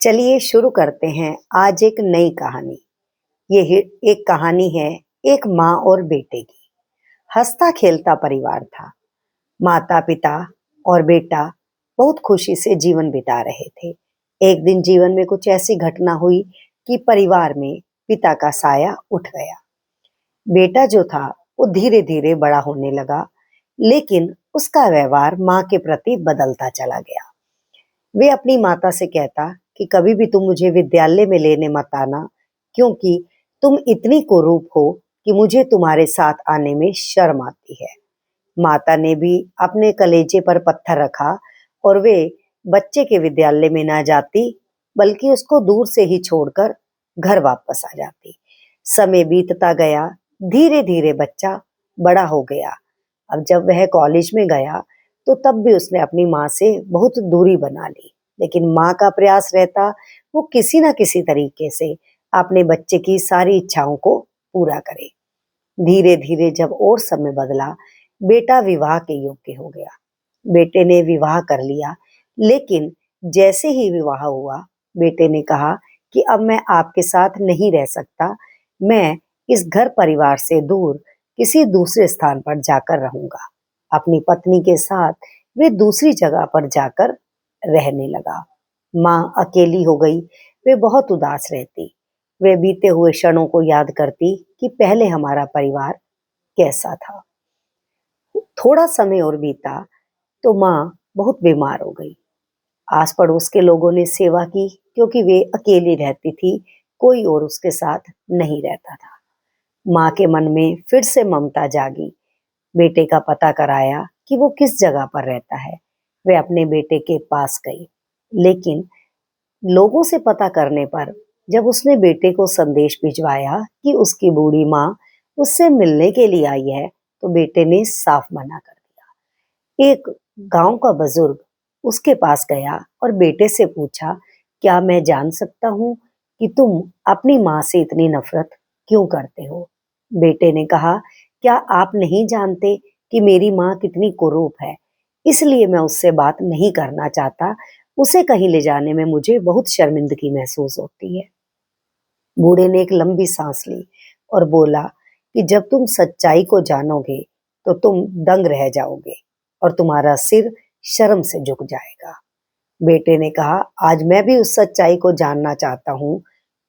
चलिए शुरू करते हैं आज एक नई कहानी। एक कहानी है एक माँ और बेटे की। हंसता खेलता परिवार था। माता पिता और बेटा बहुत खुशी से जीवन बिता रहे थे। एक दिन जीवन में कुछ ऐसी घटना हुई कि परिवार में पिता का साया उठ गया। बेटा जो था वो धीरे धीरे बड़ा होने लगा, लेकिन उसका व्यवहार माँ के प्रति बदलता चला गया। वे अपनी माता से कहता कि कभी भी तुम मुझे विद्यालय में लेने मत आना, क्योंकि तुम इतनी कुरूप हो कि मुझे तुम्हारे साथ आने में शर्म आती है। माता ने भी अपने कलेजे पर पत्थर रखा और वे बच्चे के विद्यालय में ना जाती, बल्कि उसको दूर से ही छोड़कर घर वापस आ जाती। समय बीतता गया, धीरे धीरे बच्चा बड़ा हो गया। अब जब वह कॉलेज में गया तो तब भी उसने अपनी माँ से बहुत दूरी बना ली, लेकिन माँ का प्रयास रहता वो किसी न किसी तरीके से अपने बच्चे की सारी इच्छाओं को पूरा करे। धीरे धीरे जब और समय बदला, बेटा विवाह के योग्य हो गया। बेटे ने विवाह कर लिया, लेकिन जैसे ही विवाह हुआ, बेटे ने कहा कि अब मैं आपके साथ नहीं रह सकता, मैं इस घर परिवार से दूर किसी दूसरे स्थान पर जाकर रहूंगा। अपनी पत्नी के साथ वे दूसरी जगह पर जाकर रहने लगा। माँ अकेली हो गई, वे बहुत उदास रहती। वे बीते हुए क्षणों को याद करती कि पहले हमारा परिवार कैसा था। थोड़ा समय और बीता तो माँ बहुत बीमार हो गई। आस पड़ोस के लोगों ने सेवा की, क्योंकि वे अकेली रहती थी, कोई और उसके साथ नहीं रहता था। माँ के मन में फिर से ममता जागी। बेटे का पता कराया कि वो किस जगह पर रहता है। वे अपने बेटे के पास गई, लेकिन लोगों से पता करने पर जब उसने बेटे को संदेश भिजवाया कि उसकी बूढ़ी माँ उससे मिलने के लिए आई है, तो बेटे ने साफ मना कर दिया। एक गांव का बुजुर्ग उसके पास गया और बेटे से पूछा, क्या मैं जान सकता हूँ कि तुम अपनी माँ से इतनी नफरत क्यों करते हो? बेटे ने कहा, क्या आप नहीं जानते कि मेरी माँ कितनी कुरूप है, इसलिए मैं उससे बात नहीं करना चाहता। उसे कहीं ले जाने में मुझे बहुत शर्मिंदगी महसूस होती है। बूढ़े ने एक लंबी सांस ली और बोला कि जब तुम सच्चाई को जानोगे तो तुम दंग रह जाओगे और तुम्हारा सिर शर्म से झुक जाएगा। बेटे ने कहा, आज मैं भी उस सच्चाई को जानना चाहता हूँ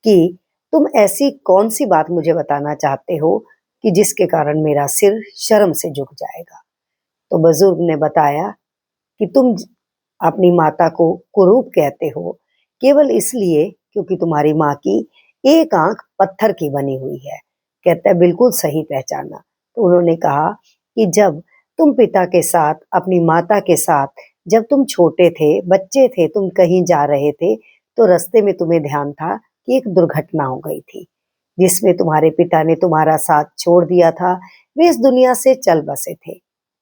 कि तुम ऐसी कौन सी बात मुझे बताना चाहते हो कि जिसके कारण मेरा सिर शर्म से झुक जाएगा। तो बुजुर्ग ने बताया कि तुम अपनी माता को कुरूप कहते हो केवल इसलिए क्योंकि तुम्हारी माँ की एक आंख पत्थर की बनी हुई है। कहता है, बिल्कुल सही पहचाना। तो उन्होंने कहा कि जब तुम पिता के साथ, अपनी माता के साथ, जब तुम छोटे थे, बच्चे थे, तुम कहीं जा रहे थे, तो रास्ते में तुम्हें ध्यान था कि एक दुर्घटना हो गई थी, जिसमें तुम्हारे पिता ने तुम्हारा साथ छोड़ दिया था। वे इस दुनिया से चल बसे थे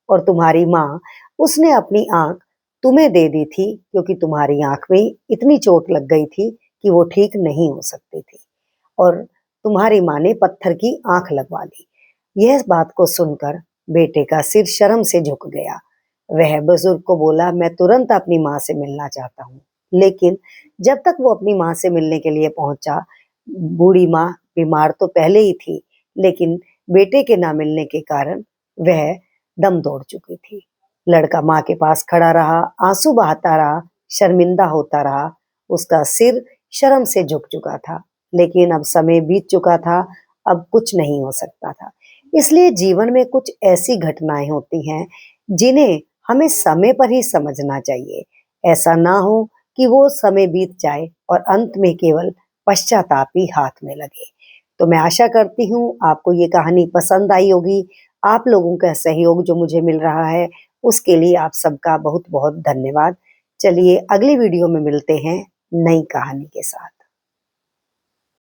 और तुम्हारी माँ, उसने अपनी आंख तुम्हें दे दी थी, क्योंकि तुम्हारी आंख में इतनी चोट लग गई थी कि वो ठीक नहीं हो सकती थी, और तुम्हारी माँ ने पत्थर की आंख लगवा दी। यह बात को सुनकर बेटे का सिर शर्म से झुक गया। वह बुजुर्ग को बोला, मैं तुरंत अपनी माँ से मिलना चाहता हूँ। लेकिन जब तक वो अपनी माँ से मिलने के लिए पहुंचा, बूढ़ी माँ बीमार तो पहले ही थी, लेकिन बेटे के ना मिलने के कारण वह दम तोड़ चुकी थी। लड़का माँ के पास खड़ा रहा, आंसू बहाता रहा, शर्मिंदा होता रहा। उसका सिर शर्म से झुक चुका था, लेकिन अब समय बीत चुका था, अब कुछ नहीं हो सकता था। इसलिए जीवन में कुछ ऐसी घटनाएं होती हैं जिन्हें हमें समय पर ही समझना चाहिए। ऐसा ना हो कि वो समय बीत जाए और अंत में केवल पश्चाताप ही हाथ में लगे। तो मैं आशा करती हूँ आपको ये कहानी पसंद आई होगी। आप लोगों का सहयोग जो मुझे मिल रहा है, उसके लिए आप सबका बहुत बहुत धन्यवाद। चलिए अगली वीडियो में मिलते हैं नई कहानी के साथ।